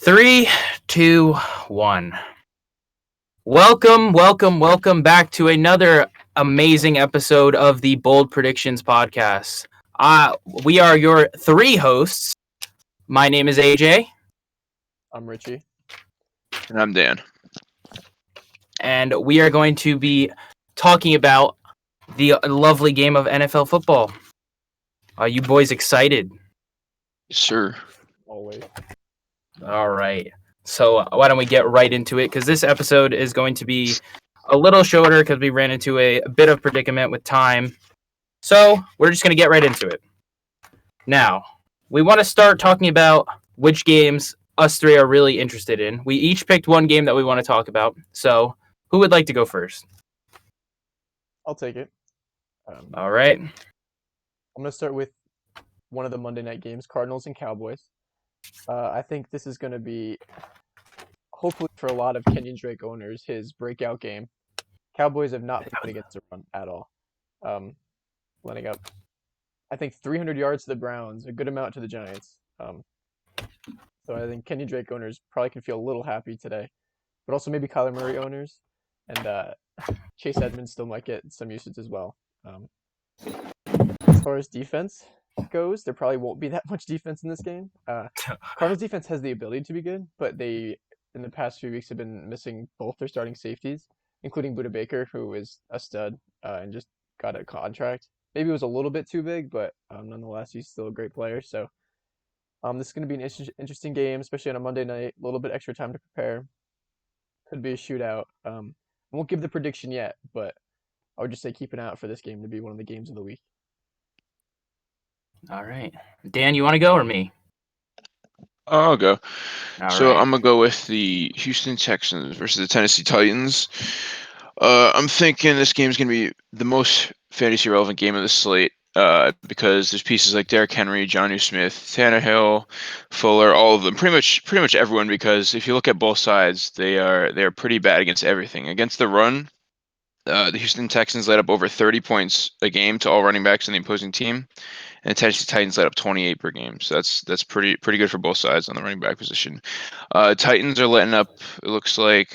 Three, two, one. Welcome back to another amazing episode of the Bold Predictions podcast. We are your three hosts. My name is AJ. I'm Richie. And I'm Dan. And we are going to be talking about the lovely game of NFL football. Are you boys excited? Yes, sir. Always. All right. So why don't we get right into it? Because this episode is going to be a little shorter because we ran into a bit of predicament with time. So we're just going to get right into it. Now, we want to start talking about which games us three are really interested in. We each picked one game that we want to talk about. So who would like to go first? I'll take it. All right. I'm going to start with one of the Monday night games, Cardinals and Cowboys. I think this is going to be, hopefully for a lot of Kenyon Drake owners, his breakout game. Cowboys have not played against the run at all. Letting up, I think, 300 yards to the Browns, a good amount to the Giants. So I think Kenyon Drake owners probably can feel a little happy today. But also maybe Kyler Murray owners and Chase Edmonds still might get some usage as well. As far as defense goes, there probably won't be that much defense in this game. Cardinals defense has the ability to be good, but they, in the past few weeks, have been missing both their starting safeties, including Budda Baker, who is a stud and just got a contract. Maybe it was a little bit too big, but nonetheless, he's still a great player. So this is going to be an interesting game, especially on a Monday night. A little bit extra time to prepare. Could be a shootout. I won't give the prediction yet, but I would just say keep an eye out for this game to be one of the games of the week. All right. Dan, you want to go or me? I'll go. All so right. I'm going to go with the Houston Texans versus the Tennessee Titans. I'm thinking this game is going to be the most fantasy relevant game of the slate because there's pieces like Derrick Henry, Jonnu Smith, Tannehill, Fuller, all of them. Pretty much everyone, because if you look at both sides, they're pretty bad against everything. Against the run, the Houston Texans let up over 30 points a game to all running backs in the opposing team, and the Tennessee Titans let up 28 per game. So that's pretty good for both sides on the running back position. Titans are letting up, it looks like,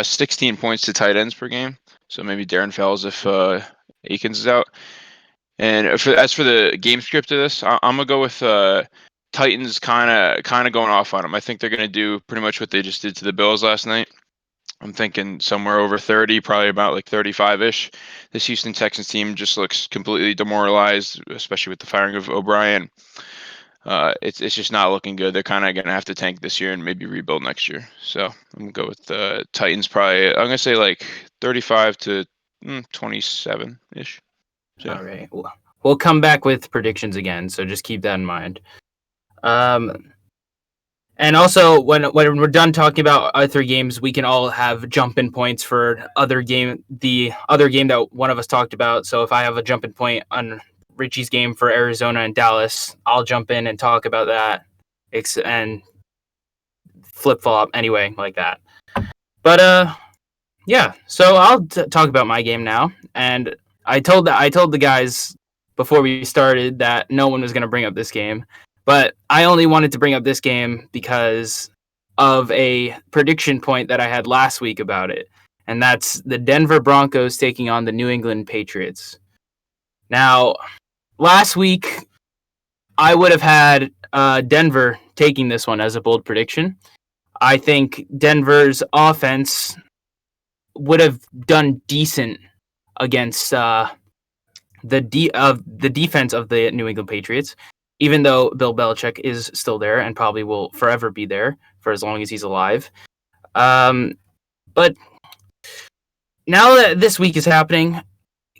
16 points to tight ends per game. So maybe Darren Fells if Akins is out. And as for the game script of this, I'm gonna go with Titans kind of going off on them. I think they're gonna do pretty much what they just did to the Bills last night. I'm thinking somewhere over 30, probably about like 35-ish. This Houston Texans team just looks completely demoralized, especially with the firing of O'Brien. It's just not looking good. They're kind of going to have to tank this year and maybe rebuild next year. So I'm going to go with the Titans probably. I'm going to say like 35 to 27-ish. So. All right. We'll come back with predictions again, so just keep that in mind. And also, when we're done talking about other games, we can all have jump-in points for the other game that one of us talked about. So if I have a jump-in point on Richie's game for Arizona and Dallas, I'll jump in and talk about that and flip-flop anyway, like that. But, yeah, so I'll talk about my game now. And I told the guys before we started that no one was going to bring up this game. But I only wanted to bring up this game because of a prediction point that I had last week about it. And that's the Denver Broncos taking on the New England Patriots. Now, last week, I would have had Denver taking this one as a bold prediction. I think Denver's offense would have done decent against the defense of the New England Patriots, even though Bill Belichick is still there and probably will forever be there for as long as he's alive. But now that this week is happening,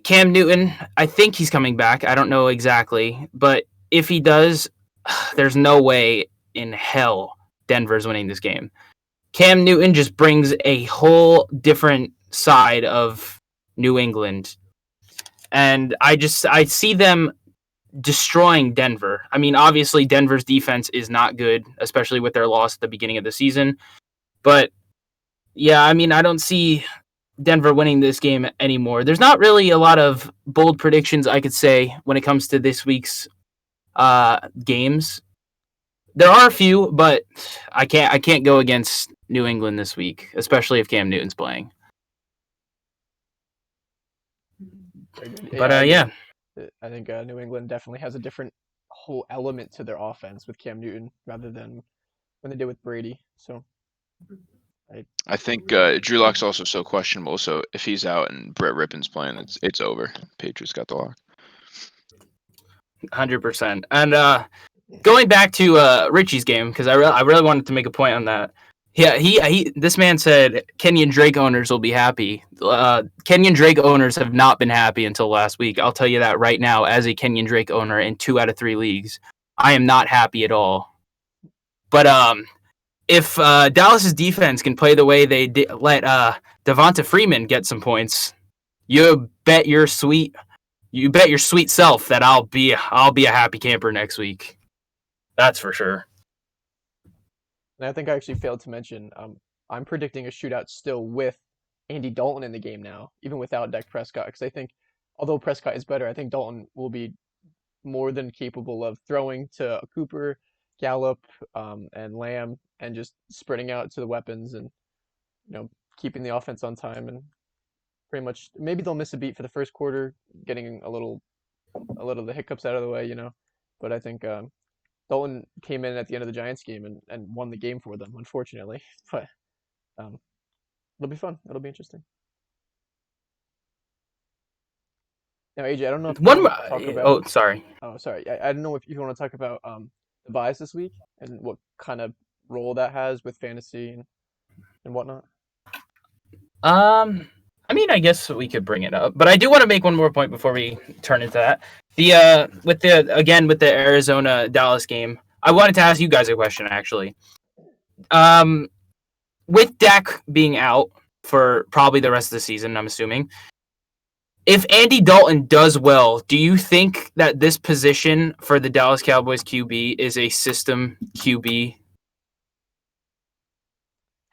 Cam Newton, I think he's coming back. I don't know exactly. But if he does, there's no way in hell Denver's winning this game. Cam Newton just brings a whole different side of New England. And I see them destroying Denver. I mean, obviously Denver's defense is not good, especially with their loss at the beginning of the season. But yeah, I mean, I don't see Denver winning this game anymore. There's not really a lot of bold predictions I could say when it comes to this week's games. there are a few, but I can't go against New England this week, especially if Cam Newton's playing. Very good. But I yeah. agree. I think New England definitely has a different whole element to their offense with Cam Newton rather than when they did with Brady. So I think Drew Lock's also so questionable. So if he's out and Brett Rippon's playing, it's over. Patriots got the lock. 100%. And going back to Richie's game, because I really wanted to make a point on that. Yeah, this man said Kenyon Drake owners will be happy. Kenyon Drake owners have not been happy until last week. I'll tell you that right now, as a Kenyon Drake owner in 2 out of 3 leagues, I am not happy at all. But if Dallas's defense can play the way they let Devonta Freeman get some points, you bet your sweet self that I'll be a happy camper next week. That's for sure. And I think I actually failed to mention, I'm predicting a shootout still with Andy Dalton in the game now, even without Dak Prescott, because I think although Prescott is better, I think Dalton will be more than capable of throwing to Cooper, Gallup, and Lamb, and just spreading out to the weapons and keeping the offense on time, and pretty much maybe they'll miss a beat for the first quarter, getting a little of the hiccups out of the way, But I think Dalton came in at the end of the Giants game and won the game for them, unfortunately. But it'll be fun. It'll be interesting. Now, AJ, I don't know if you want to talk about. Oh, sorry. Oh, sorry. I don't know if you want to talk about the buys this week and what kind of role that has with fantasy and whatnot. I mean, I guess we could bring it up, but I do want to make one more point before we turn into that. With the Arizona Dallas game, I wanted to ask you guys a question actually. With Dak being out for probably the rest of the season, I'm assuming, if Andy Dalton does well, do you think that this position for the Dallas Cowboys QB is a system QB?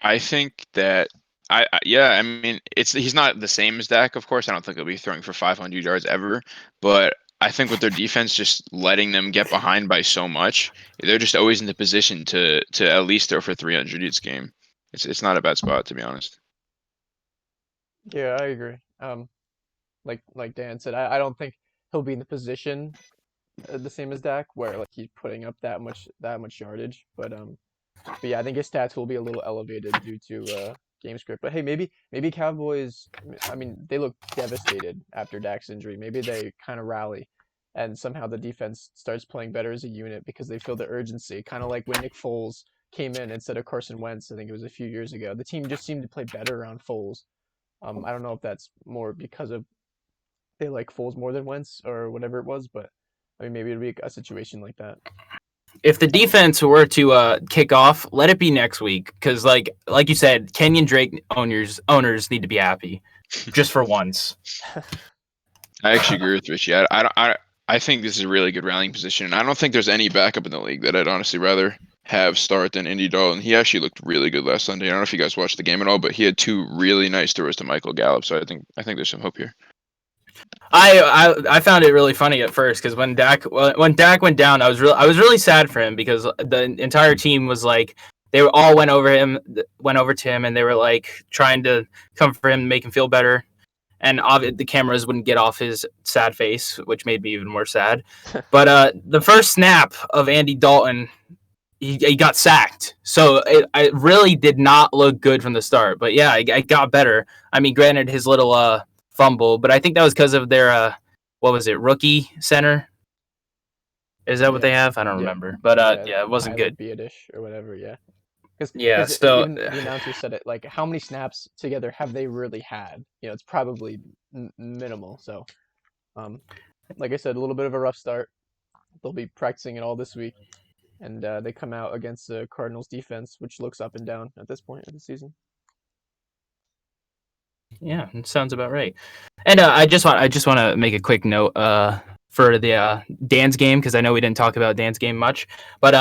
I think that I mean, he's not the same as Dak, of course. I don't think he'll be throwing for 500 yards ever, but I think with their defense just letting them get behind by so much, they're just always in the position to at least throw for 300 each game. It's not a bad spot, to be honest. Yeah, I agree. Like Dan said, I don't think he'll be in the position the same as Dak, where like he's putting up that much yardage. But yeah, I think his stats will be a little elevated due to game script. But hey, maybe Cowboys. I mean, they look devastated after Dak's injury. Maybe they kind of rally, and somehow the defense starts playing better as a unit because they feel the urgency. Kind of like when Nick Foles came in instead of Carson Wentz. I think it was a few years ago. The team just seemed to play better around Foles. I don't know if that's more because of they like Foles more than Wentz or whatever it was, but I mean maybe it'd be a situation like that. If the defense were to kick off, let it be next week, because like you said, Kenyon Drake owners need to be happy, just for once. I actually agree with Richie. I think this is a really good rallying position, and I don't think there's any backup in the league that I'd honestly rather have start than Andy Dalton. He actually looked really good last Sunday. I don't know if you guys watched the game at all, but he had 2 really nice throws to Michael Gallup, so I think there's some hope here. I found it really funny at first because when Dak went down, I was really sad for him because the entire team was like they all went over to him and they were like trying to comfort him, make him feel better, and the cameras wouldn't get off his sad face, which made me even more sad. But the first snap of Andy Dalton, he got sacked, so it really did not look good from the start. But yeah, it got better. I mean, granted, his little fumble, but I think that was because of their rookie center. Is that what they have? I don't remember, but yeah, it wasn't good. Beadish or whatever, yeah. So even the announcer said it, like, how many snaps together have they really had? It's probably minimal. So, like I said, a little bit of a rough start. They'll be practicing it all this week, and they come out against the Cardinals defense, which looks up and down at this point of the season. Yeah, it sounds about right. And I just want to make a quick note for the Dan's game, because I know we didn't talk about Dan's game much, but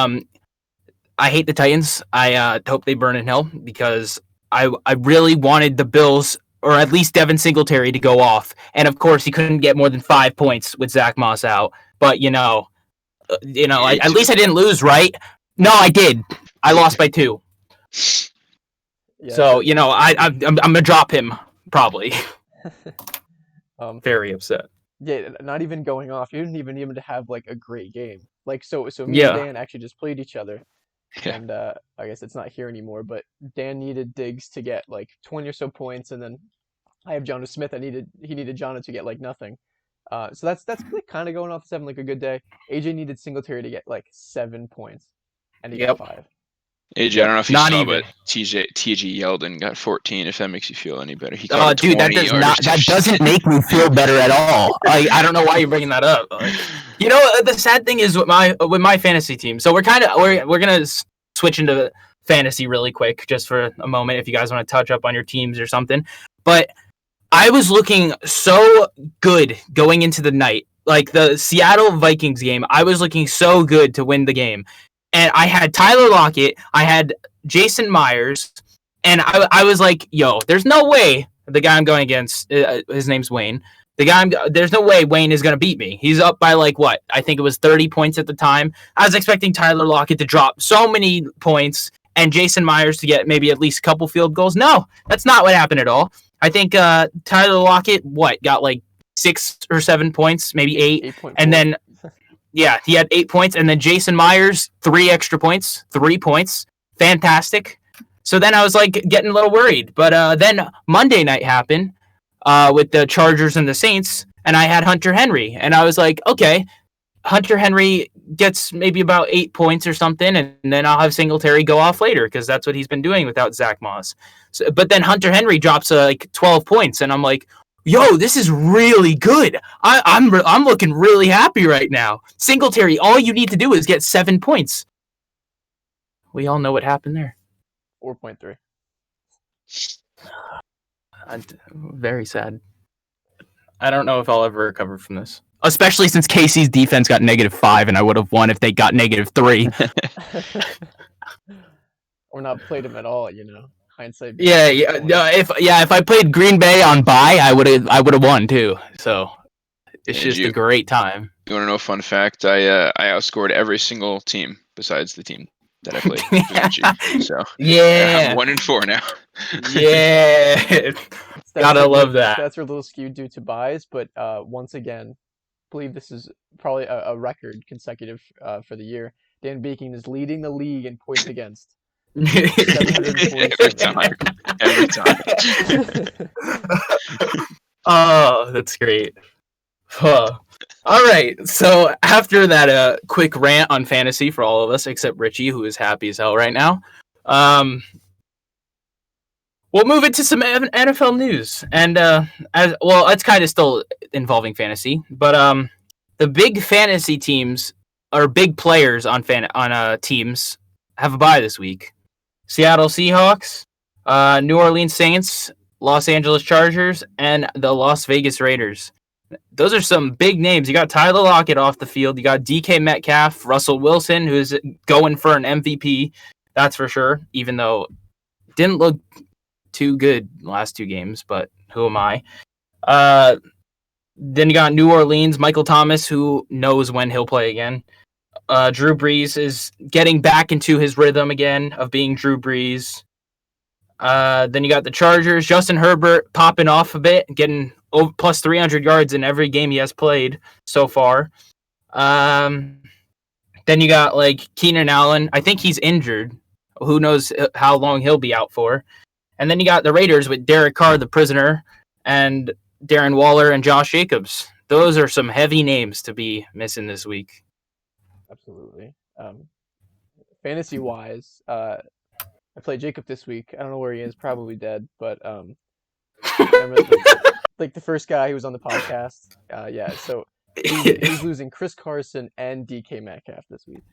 I hate the Titans. I hope they burn in hell, because I really wanted the Bills, or at least Devin Singletary, to go off, and of course he couldn't get more than 5 points with Zach Moss out. But at least I didn't lose, right? No, I did. I lost by 2. Yeah, So I'm gonna drop him probably. Very upset. yeah, not even going off. You didn't even need him to have like a great game. Like so me and Yeah. Dan actually just played each other, Yeah. and I guess it's not here anymore. But Dan needed Diggs to get like 20 or so points, and then I have Jonnu Smith. He needed Jonnu to get like nothing. So that's like kind of going off having like a good day. AJ needed Singletary to get like 7 points, and he got Yep. 5. AJ, I don't know if you Not saw, even. but TJ Yeldon got 14. If that makes you feel any better, he caught a Dude, that 20-yard doesn't make me feel better at all. I don't know why you're bringing that up. The sad thing is with my fantasy team. So we're gonna switch into fantasy really quick, just for a moment, if you guys want to touch up on your teams or something. But I was looking so good going into the night, like the Seattle Vikings game. I was looking so good to win the game, and I had Tyler Lockett, I had Jason Myers, and I was like, yo, there's no way the guy I'm going against, his name's Wayne. There's no way Wayne is going to beat me. He's up by like what? I think it was 30 points at the time. I was expecting Tyler Lockett to drop so many points and Jason Myers to get maybe at least a couple field goals. No, that's not what happened at all. I think Tyler Lockett, got like 6 or 7 points, maybe 8. 8.4. And then, yeah, he had 8 points. And then Jason Myers, 3 extra points, 3 points. Fantastic. So then I was like getting a little worried. But then Monday night happened with the Chargers and the Saints. And I had Hunter Henry. And I was like, okay, Hunter Henry gets maybe about 8 points or something, and then I'll have Singletary go off later because that's what he's been doing without Zach Moss. So, but then Hunter Henry drops like 12 points, and I'm like, yo, this is really good. I'm looking really happy right now. Singletary, all you need to do is get 7 points. We all know what happened there. 4.3. Very sad. I don't know if I'll ever recover from this. Especially since KC's defense got -5, and I would have won if they got -3. Or not played him at all, Hindsight. If I played Green Bay on bye, I would have won too. So it's just a great time. You want to know a fun fact? I outscored every single team besides the team that I played. Richie. So yeah, I'm 1-4 now. Yeah, gotta love that. Stats are a little skewed due to buys, but once again, I believe this is probably a record consecutive for the year. Dan Baking is leading the league in points against. Every time. Oh, that's great. Huh. All right. So after that quick rant on fantasy for all of us, except Richie, who is happy as hell right now, we'll move into some NFL news. And it's kind of still involving fantasy, but the big fantasy teams or big players on teams have a bye this week. Seattle Seahawks, New Orleans Saints, Los Angeles Chargers, and the Las Vegas Raiders. Those are some big names. You got Tyler Lockett off the field. You got DK Metcalf, Russell Wilson, who's going for an MVP. That's for sure, even though it didn't look too good last 2 games, but who am I? Then you got New Orleans, Michael Thomas, who knows when he'll play again. Drew Brees is getting back into his rhythm again of being Drew Brees. Then you got the Chargers, Justin Herbert popping off a bit, getting plus 300 yards in every game he has played so far. Then you got like Keenan Allen. I think he's injured. Who knows how long he'll be out for. And then you got the Raiders with Derek Carr, the prisoner, and Darren Waller and Josh Jacobs. Those are some heavy names to be missing this week. Absolutely. Fantasy wise, I played Jacob this week. I don't know where he is, probably dead, but remember the first guy who was on the podcast. So he's losing Chris Carson and DK Metcalf this week.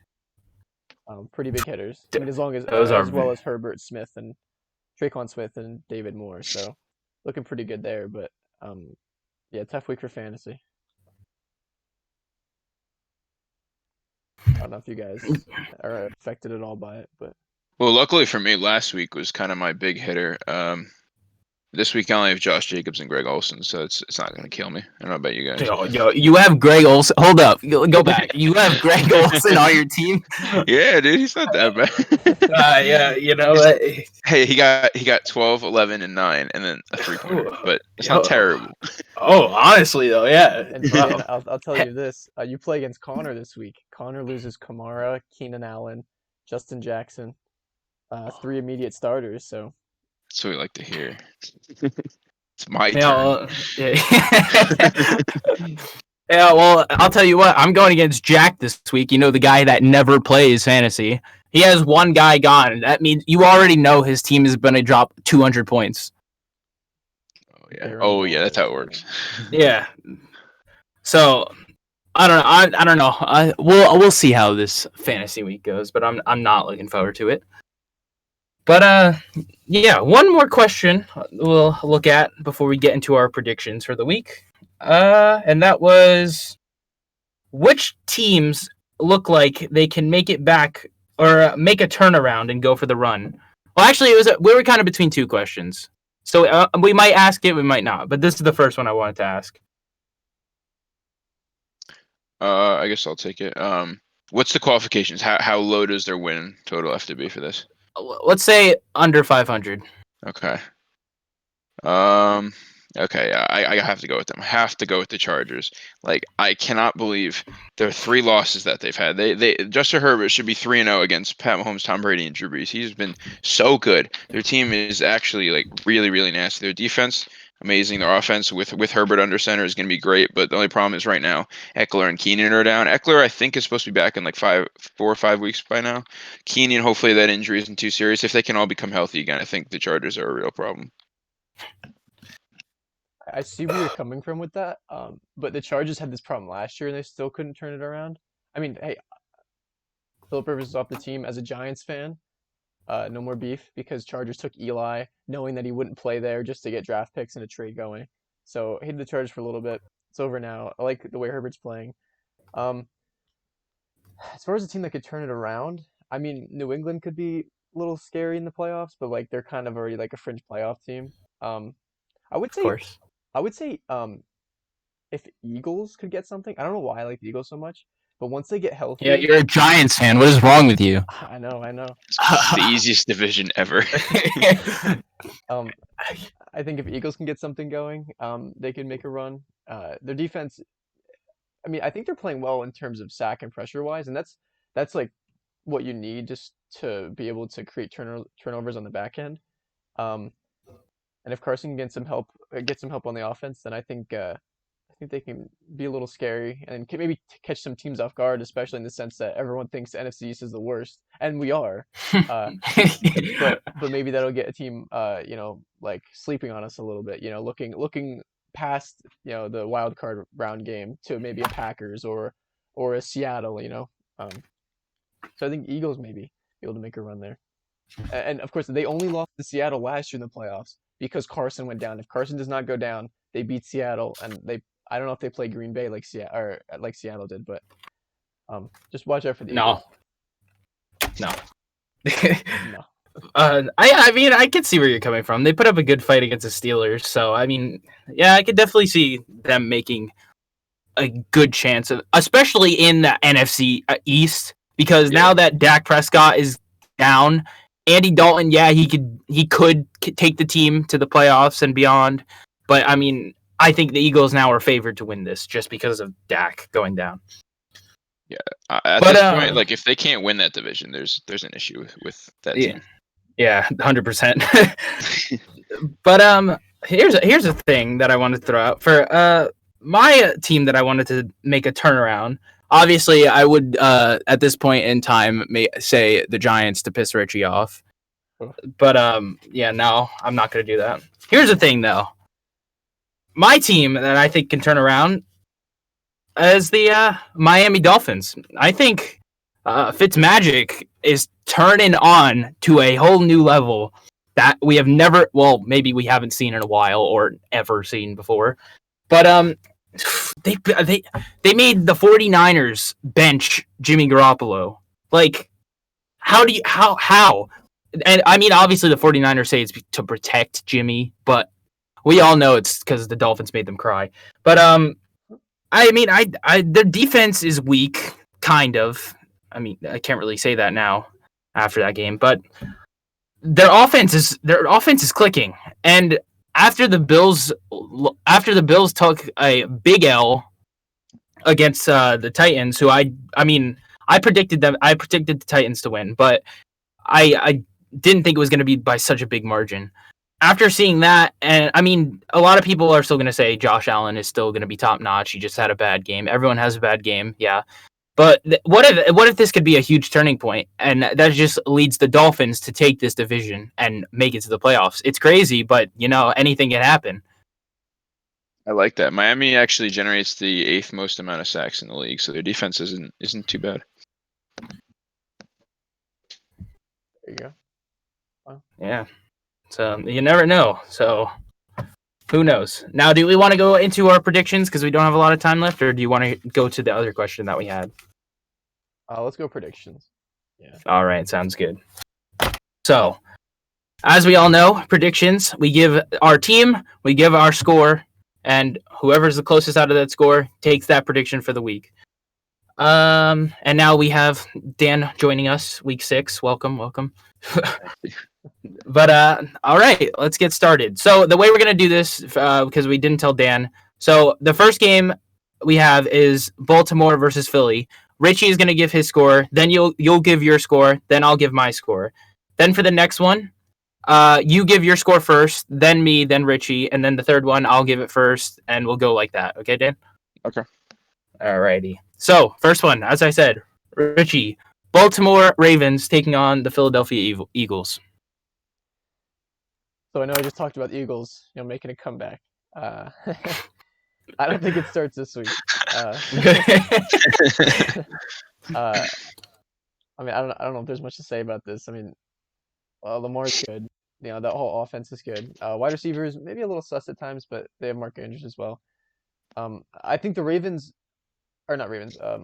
Pretty big hitters. I mean, as well as Herbert Smith and Traquan Smith and David Moore. So looking pretty good there, but tough week for fantasy. I don't know if you guys are affected at all by it, but well, luckily for me, last week was kind of my big hitter. This week I only have Josh Jacobs and Greg Olsen, so it's not gonna kill me. I don't know about you guys. Yo, you have Greg Olsen. Hold up, go back. You have Greg Olsen on your team. Yeah, dude, he's not that bad. Yeah, you know what? Hey, he got 12, 11, and 9, and then a 3-pointer, but it's not terrible. Oh, honestly though, yeah. And Wow. I'll tell you this: you play against Connor this week. Connor loses Kamara, Keenan Allen, Justin Jackson, 3 immediate starters. So That's what we like to hear. It's my Yeah, turn. well, yeah. Yeah, well, I'll tell you what. I'm going against Jack this week. You know, the guy that never plays fantasy. He has one guy gone. That means you already know his team is going to drop 200 points. Oh yeah, that's how it works. Yeah. So I don't know. I don't know. We'll see how this fantasy week goes, but I'm not looking forward to it. But yeah, one more question we'll look at before we get into our predictions for the week. And that was, which teams look like they can make it back or make a turnaround and go for the run? Well, actually, we were kind of between two questions, so we might ask it, we might not. But this is the first one I wanted to ask. I guess I'll take it. What's the qualifications? How low does their win total have to be for this? Let's say under 500. Okay. Okay, yeah, I have to go with them. I have to go with the Chargers. Like, I cannot believe their 3 losses that they've had. They Justin Herbert should be 3-0 against Pat Mahomes, Tom Brady, and Drew Brees. He's been so good. Their team is actually like really, really nasty. Their defense, amazing. Their offense with Herbert under center is going to be great. But the only problem is right now, Eckler and Keenan are down. Eckler, I think, is supposed to be back in like 4 or 5 weeks by now. Keenan, hopefully that injury isn't too serious. If they can all become healthy again, I think the Chargers are a real problem. I see where you're coming from with that. But the Chargers had this problem last year and they still couldn't turn it around. I mean, hey, Philip Rivers is off the team. As a Giants fan, no more beef because Chargers took Eli, knowing that he wouldn't play there just to get draft picks and a trade going. So hated the Chargers for a little bit. It's over now. I like the way Herbert's playing. As far as a team that could turn it around, I mean, New England could be a little scary in the playoffs, but like they're kind of already like a fringe playoff team. I would Of say course. if Eagles could get something, I don't know why I like the Eagles so much, but once they get healthy, Yeah, you're a Giants fan. What is wrong with you? I know. It's the easiest division ever. I think if Eagles can get something going, they can make a run. Their defense, I mean, I think they're playing well in terms of sack and pressure wise, and that's like what you need just to be able to create turnovers on the back end. And if Carson can get some help on the offense, then I think they can be a little scary and can maybe catch some teams off guard, especially in the sense that everyone thinks the NFC East is the worst, and we are. But maybe that'll get a team, like sleeping on us a little bit. Looking past the wild card round game to maybe a Packers or a Seattle. So I think Eagles maybe be able to make a run there. And of course, they only lost to Seattle last year in the playoffs because Carson went down. If Carson does not go down, they beat Seattle, and I don't know if they play Green Bay like Seattle did, but just watch out for the Eagles. No. No. I mean, I can see where you're coming from. They put up a good fight against the Steelers, so I mean, yeah, I could definitely see them making a good chance of, especially in the NFC East, because now that Dak Prescott is down, Andy Dalton, yeah, he could take the team to the playoffs and beyond, but I mean, I think the Eagles now are favored to win this just because of Dak going down. Yeah, at this point, like if they can't win that division, there's an issue with that team. Yeah, 100%. But here's a thing that I wanted to throw out for my team that I wanted to make a turnaround. Obviously, I would at this point in time say the Giants to piss Richie off. But yeah, no, I'm not going to do that. Here's the thing, though. My team that I think can turn around is the Miami Dolphins. I think Fitzmagic is turning on to a whole new level that we have never, well, maybe we haven't seen in a while or ever seen before. But they made the 49ers bench Jimmy Garoppolo. Like, how? And I mean, obviously the 49ers say it's to protect Jimmy, but We all know it's because the Dolphins made them cry. But I mean, their defense is weak, kind of. I mean, I can't really say that now after that game, but their offense is clicking. And after the Bills took a big L against the Titans, who I predicted the Titans to win, but I didn't think it was going to be by such a big margin. After seeing that, and I mean, a lot of people are still going to say Josh Allen is still going to be top notch. He just had a bad game. Everyone has a bad game, yeah. But what if this could be a huge turning point, and that just leads the Dolphins to take this division and make it to the playoffs? It's crazy, but anything can happen. I like that. Miami actually generates the 8th most amount of sacks in the league, so their defense isn't too bad. There you go. Wow. Yeah. So you never know. So who knows? Now, do we want to go into our predictions because we don't have a lot of time left, or do you want to go to the other question that we had? Let's go predictions. Yeah. All right, sounds good. So, as we all know, predictions, we give our team, we give our score, and whoever's the closest out of that score takes that prediction for the week. And now we have Dan joining us, week 6. Welcome. But all right, let's get started. So the way we're gonna do this, because we didn't tell Dan. So the first game we have is Baltimore versus Philly. Richie is gonna give his score. Then you'll give your score. Then I'll give my score. Then for the next one, you give your score first. Then me. Then Richie. And then the third one, I'll give it first, and we'll go like that. Okay, Dan? Okay. Alrighty. So first one, as I said, Richie, Baltimore Ravens taking on the Philadelphia Eagles. So I know I just talked about the Eagles, making a comeback. I don't think it starts this week. I mean, I don't know if there's much to say about this. I mean, Lamar's good. That whole offense is good. Wide receivers maybe a little sus at times, but they have Mark Andrews as well. I think the Ravens, or not Ravens. I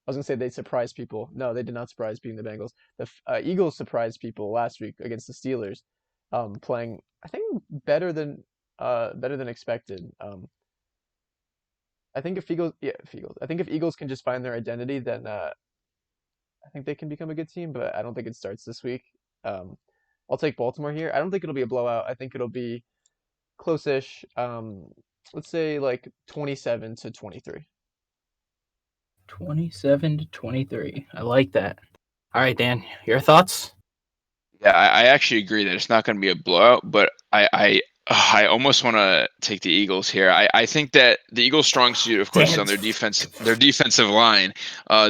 was gonna say they surprised people. No, they did not surprise beating the Bengals. The Eagles surprised people last week against the Steelers, playing I think better than expected. I think if Eagles can just find their identity, then I think they can become a good team. But I don't think it starts this week. I'll take Baltimore here. I don't think it'll be a blowout. I think it'll be close-ish. Let's say like 27-23. 27-23. I like that. All right, Dan, your thoughts? Yeah, I actually agree that it's not going to be a blowout, but I almost want to take the Eagles here. I think that the Eagles' strong suit, of course, is on their defensive line.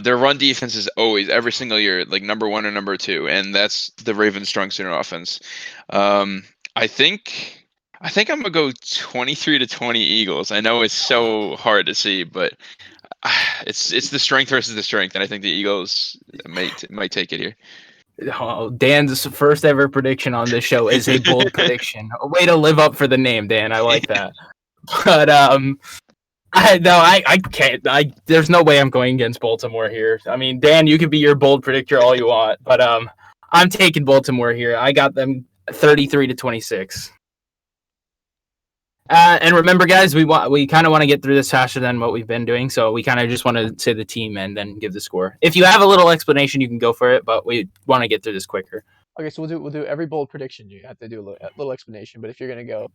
Their run defense is always, every single year, like number 1 or number 2, and that's the Ravens' strong suit on offense. I think I'm gonna go 23-20 Eagles. I know it's so hard to see, but it's the strength versus the strength, and I think the Eagles might take it here. Oh, Dan's first ever prediction on this show is a bold prediction. A way to live up for the name, Dan. I like that. But I can't. There's no way I'm going against Baltimore here. I mean, Dan, you could be your bold predictor all you want, but I'm taking Baltimore here. I got them 33-26. And remember, guys, we kind of want to get through this faster than what we've been doing, so we kind of just want to say the team and then give the score. If you have a little explanation, you can go for it, but we want to get through this quicker. Okay, so we'll do every bold prediction. You have to do a little explanation, but if you're gonna go,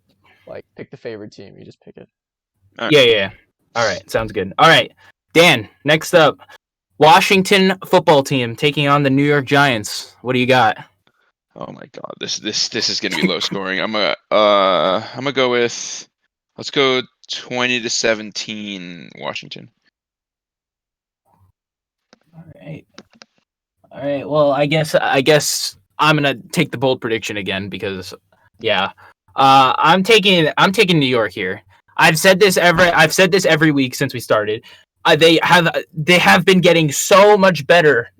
like, pick the favorite team, you just pick it. Right. Yeah. All right, sounds good. All right, Dan. Next up, Washington football team taking on the New York Giants. What do you got? Oh my God, this is gonna be low scoring. I'm gonna go with, let's go 20-17 Washington. All right. Well, I guess I'm gonna take the bold prediction again because, yeah, I'm taking New York here. I've said this every week since we started. They have been getting so much better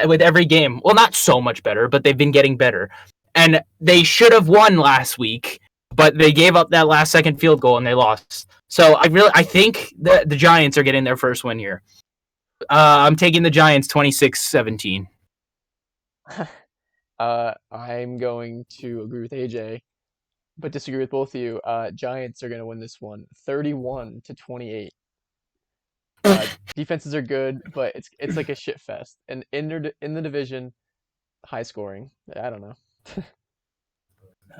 with every game. Well, not so much better, but they've been getting better. And they should have won last week, but they gave up that last second field goal and they lost. So I think the Giants are getting their first win here. I'm taking the Giants 26-17. I'm going to agree with AJ. but disagree with both of you. Giants are going to win this one, 31-28. Defenses are good, but it's like a shit fest. And in the division, high scoring. I don't know.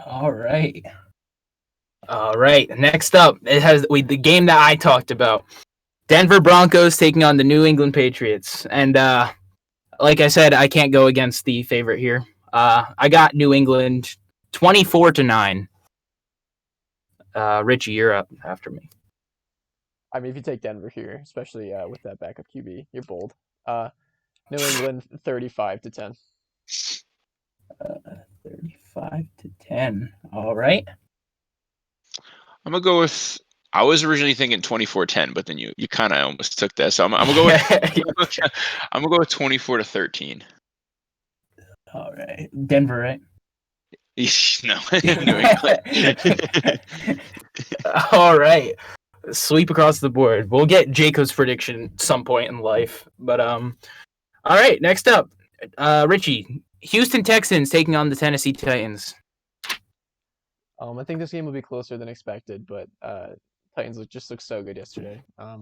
All right. All right. Next up, the game that I talked about. Denver Broncos taking on the New England Patriots. And like I said, I can't go against the favorite here. I got New England 24-9. Richie, you're up after me. I mean, if you take Denver here, especially with that backup QB, you're bold. New England 35-10. 35-10. All right. I'm gonna go with. I was originally thinking 24-10, but then you kind of almost took that. So I'm gonna go with. I'm gonna go with 24-13. All right. Denver, right? No, New England. All right. Sweep across the board. We'll get Jacob's prediction some point in life. But all right, next up. Richie, Houston Texans taking on the Tennessee Titans. I think this game will be closer than expected, but Titans just looked so good yesterday. I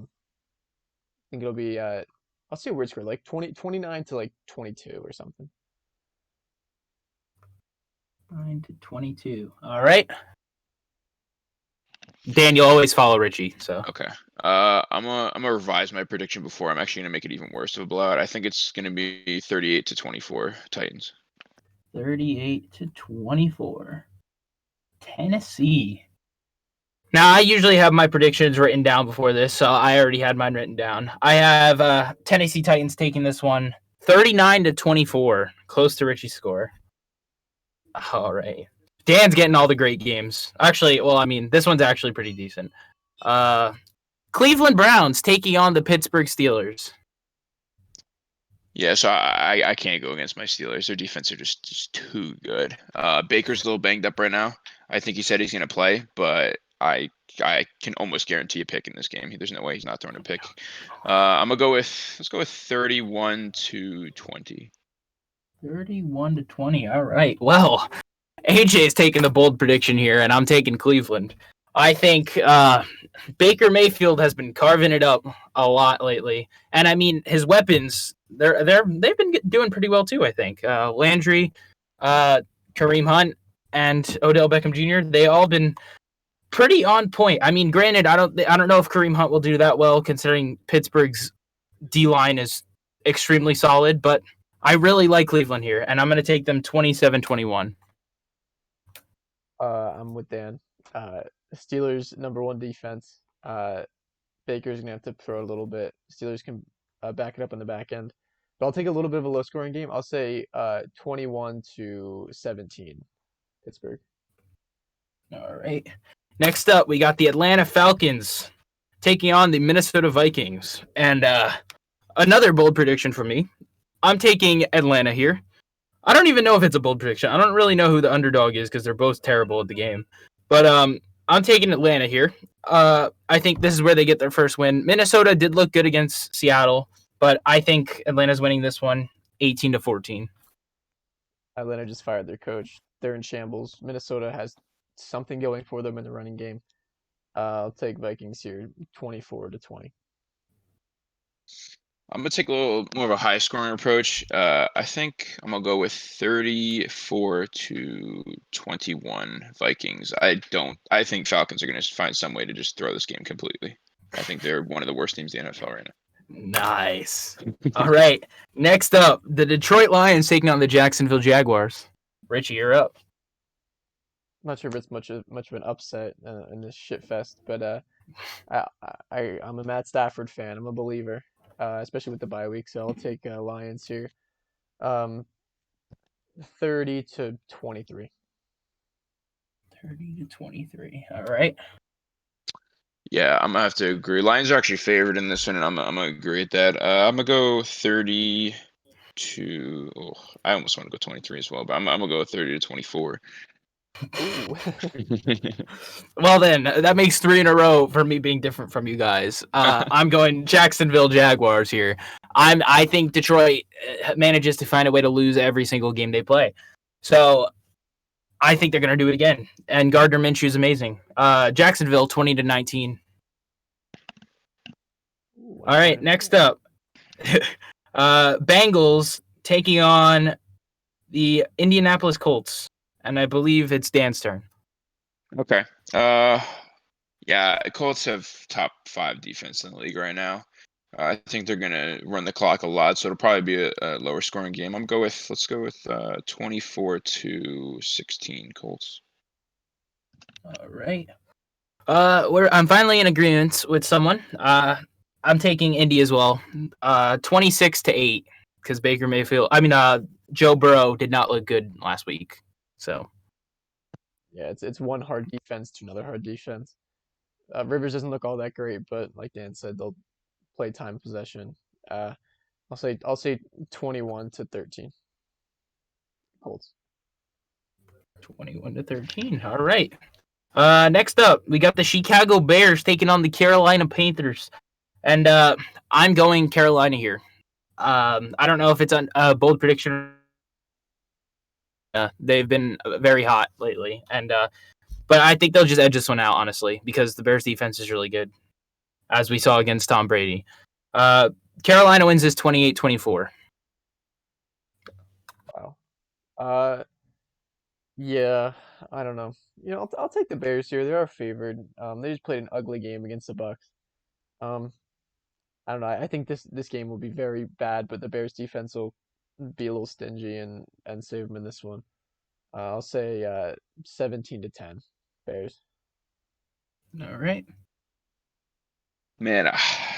think it'll be I'll see a weird score, like 29 to like 22 or something. 9-22. All right. Dan, you'll always follow Richie. So Okay. I'm gonna revise my prediction before. I'm actually gonna make it even worse of a blowout. I think it's gonna be 38-24 Titans. 38-24. Tennessee. Now, I usually have my predictions written down before this, so I already had mine written down. I have Tennessee Titans taking this one 39-24, close to Richie's score. All right. Dan's getting all the great games. Actually, well, I mean, this one's actually pretty decent. Cleveland Browns taking on the Pittsburgh Steelers. Yeah, so I can't go against my Steelers. Their defense are just too good. Baker's a little banged up right now. I think he said he's going to play, but I can almost guarantee a pick in this game. There's no way he's not throwing a pick. Let's go with 31-20. 31-20. All right. Well, AJ is taking the bold prediction here, and I'm taking Cleveland. I think Baker Mayfield has been carving it up a lot lately, and I mean his weapons. They've been doing pretty well too. I think Landry, Kareem Hunt, and Odell Beckham Jr. They all been pretty on point. I mean, granted, I don't know if Kareem Hunt will do that well considering Pittsburgh's D line is extremely solid, but I really like Cleveland here, and I'm going to take them 27-21. I'm with Dan. Steelers #1 defense. Baker's gonna have to throw a little bit. Steelers can back it up on the back end. But I'll take a little bit of a low scoring game. I'll say 21-17 Pittsburgh. All right. Next up, we got the Atlanta Falcons taking on the Minnesota Vikings. And another bold prediction for me. I'm taking Atlanta here. I don't even know if it's a bold prediction. I don't really know who the underdog is because they're both terrible at the game. But I'm taking Atlanta here. I think this is where they get their first win. Minnesota did look good against Seattle, but I think Atlanta's winning this one 18-14. Atlanta just fired their coach. They're in shambles. Minnesota has something going for them in the running game. I'll take Vikings here 24-20. I'm gonna take a little more of a high scoring approach. I think I'm gonna go with 34-21 Vikings. I think Falcons are gonna find some way to just throw this game completely. I think they're one of the worst teams in the NFL right now. Nice. All right. Next up, the Detroit Lions taking on the Jacksonville Jaguars. Richie, you're up. I'm not sure if it's much of an upset in this shit fest, but I'm a Matt Stafford fan. I'm a believer, especially with the bye week. So I'll take Lions here, 30-23. 30-23. All right. Yeah, I'm gonna have to agree. Lions are actually favored in this one, and I'm gonna agree with that. I'm gonna go 30 to. Oh, I almost want to go 23 as well, but I'm gonna go 30-24. Ooh. Well, then that makes 3 in a row for me being different from you guys. I'm going Jacksonville Jaguars here. I think Detroit manages to find a way to lose every single game they play. So I think they're going to do it again. And Gardner Minshew is amazing. Jacksonville 20-19. Ooh, All right, next up. Bengals taking on the Indianapolis Colts. And I believe it's Dan's turn. Okay. Yeah, Colts have top 5 defense in the league right now. I think they're gonna run the clock a lot, so it'll probably be a lower scoring game. Let's go with 24-16 Colts. All right. I'm finally in agreement with someone. I'm taking Indy as well. 26-8 because Joe Burrow did not look good last week. So Yeah, it's one hard defense to another hard defense. Rivers doesn't look all that great, but like Dan said, they'll play time possession. I'll say 21-13. Colts. 21-13. All right. Next up, we got the Chicago Bears taking on the Carolina Panthers, and I'm going Carolina here. I don't know if it's a bold prediction. They've been very hot lately, and but I think they'll just edge this one out, honestly, because the Bears' defense is really good, as we saw against Tom Brady. Carolina wins this 28-24. Wow. Yeah, I don't know. I'll take the Bears here. They are favored. They just played an ugly game against the Bucks. I don't know. I think this game will be very bad, but the Bears defense will be a little stingy and save them in this one. I'll say 17-10 Bears. All right. Man,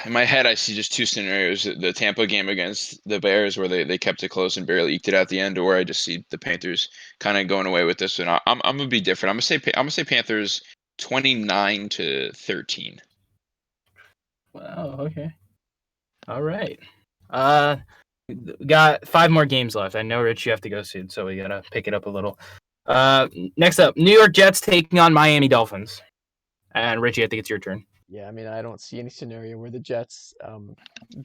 in my head, I see just 2 scenarios: the Tampa game against the Bears, where they kept it close and barely eked it out the end, or I just see the Panthers kind of going away with this. And I'm gonna be different. I'm gonna say Panthers 29-13. Wow. Okay. All right. We got 5 more games left. I know, Rich, you have to go soon, so we gotta pick it up a little. Next up, New York Jets taking on Miami Dolphins. And Richie, I think it's your turn. Yeah, I mean, I don't see any scenario where the Jets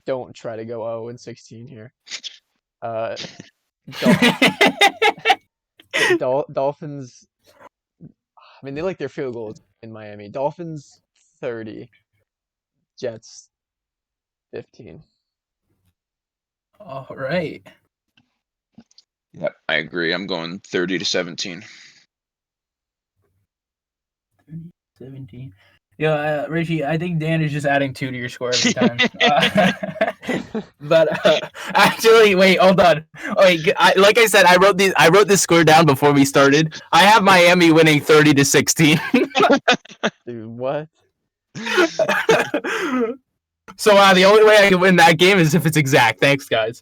don't try to go 0-16 here. Uh, Dolphins. I mean, they like their field goals in Miami. Dolphins 30, Jets 15. All right. Yep, I agree. I'm going 30-17. 17. Yeah, Richie, I think Dan is just adding 2 to your score every time. But actually, wait, hold on. Wait, like I said, I wrote this score down before we started. I have Miami winning 30-16. Dude, what? So the only way I can win that game is if it's exact. Thanks, guys.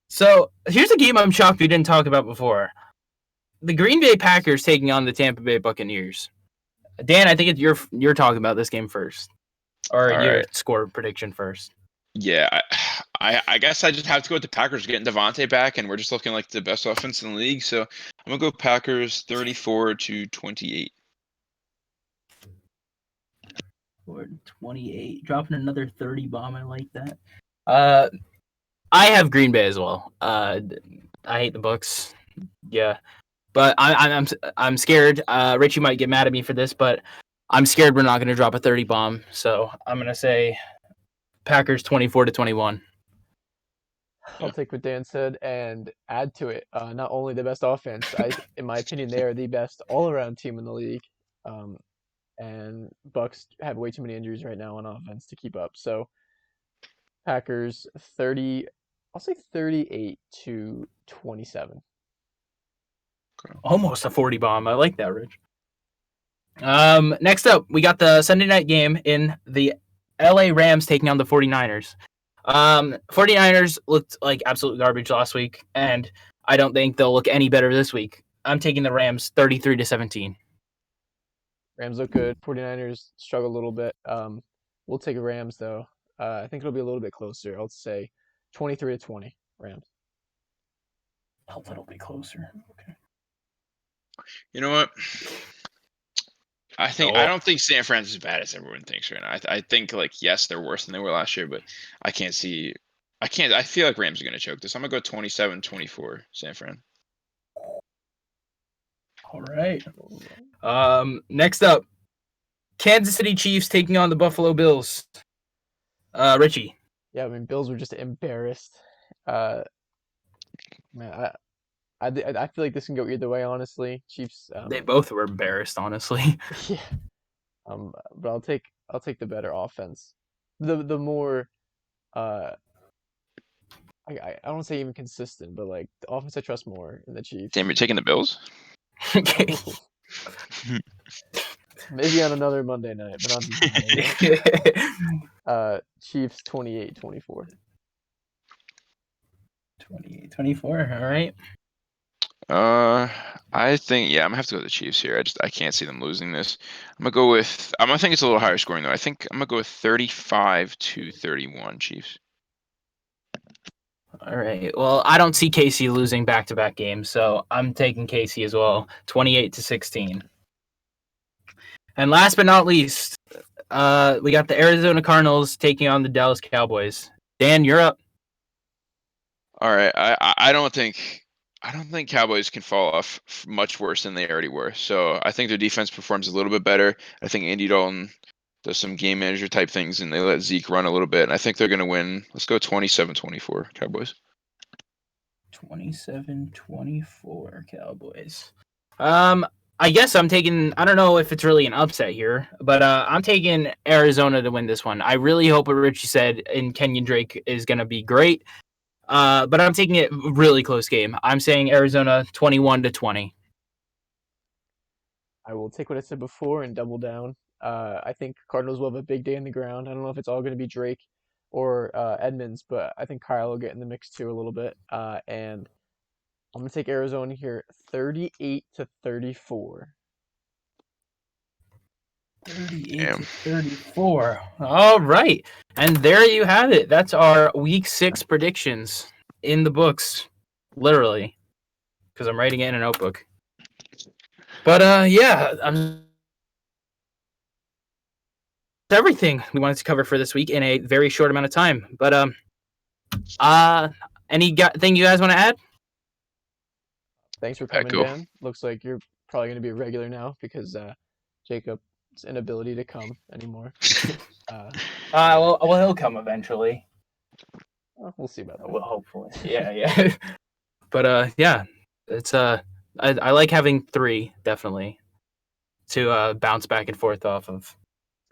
So here's a game I'm shocked we didn't talk about before. The Green Bay Packers taking on the Tampa Bay Buccaneers. Dan, I think you're talking about this game first, or All your right. score prediction first. Yeah, I guess I just have to go with the Packers getting Devontae back, and we're just looking like the best offense in the league. So I'm gonna go Packers 34-28. 28, dropping another 30 bomb. I like that. I have Green Bay as well. I hate the Bucs. Yeah, but I'm scared. Richie might get mad at me for this, but I'm scared we're not going to drop a 30 bomb. So I'm going to say Packers 24-21. I'll take what Dan said and add to it. Not only the best offense, in my opinion, they are the best all-around team in the league. And Bucks have way too many injuries right now on offense to keep up. So Packers 30, I'll say 38-27. Almost a 40 bomb. I like that, Rich. Next up, we got the Sunday night game in the LA Rams taking on the 49ers. 49ers looked like absolute garbage last week, and I don't think they'll look any better this week. I'm taking the Rams 33-17. Rams look good. 49ers struggle a little bit. We'll take the Rams, though. I think it'll be a little bit closer. I'll say 23-20 Rams. A little bit closer. Okay. You know what? I don't think San Fran's as bad as everyone thinks right now. I think, like, yes, they're worse than they were last year, but I feel like Rams are going to choke this. I'm going to go 27-24 San Fran. All right. Next up, Kansas City Chiefs taking on the Buffalo Bills. Richie. Yeah, I mean, Bills were just embarrassed. Man, I feel like this can go either way, honestly. Chiefs, They both were embarrassed, honestly. yeah. But I'll take the better offense. The more I don't want to say even consistent, but like the offense I trust more in the Chiefs. Damn, you're taking the Bills? Okay. Maybe on another Monday night, but not this Monday. Chiefs 28-24. 28-24. All right. I think I'm gonna have to go with the Chiefs here. I can't see them losing this. I'm gonna think it's a little higher scoring though. I think I'm gonna go with 35-31 Chiefs. All right. Well, I don't see KC losing back-to-back games, so I'm taking KC as well. 28-16. And last but not least, we got the Arizona Cardinals taking on the Dallas Cowboys. Dan, you're up. All right. I don't think Cowboys can fall off much worse than they already were. So I think their defense performs a little bit better. I think Andy Dalton does some game manager type things, and they let Zeke run a little bit. And I think they're going to win. Let's go 27-24 Cowboys. 27-24 Cowboys. I guess I'm taking. I don't know if it's really an upset here, but I'm taking Arizona to win this one. I really hope what Richie said in Kenyon Drake is going to be great. But I'm taking it really close game. I'm saying Arizona 21-20. I will take what I said before and double down. I think Cardinals will have a big day in the ground. I don't know if it's all going to be Drake or Edmonds, but I think Kyle will get in the mix too a little bit. And I'm going to take Arizona here 38-34. 38-34. All right. And there you have it. That's our week 6 predictions in the books. Literally. Because I'm writing it in a notebook. But yeah, everything we wanted to cover for this week in a very short amount of time. But thing you guys want to add? Thanks for coming, Echo. Dan. Looks like you're probably going to be a regular now because Jacob's inability to come anymore. Well, he'll come eventually. We'll see about that. Well, hopefully. Yeah. But yeah, it's I like having 3 definitely to bounce back and forth off of.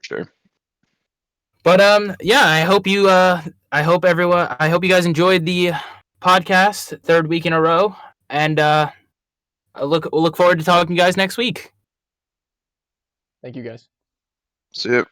Sure. But yeah, I hope you guys enjoyed the podcast 3rd week in a row, and we'll look forward to talking to you guys next week. Thank you, guys. See ya.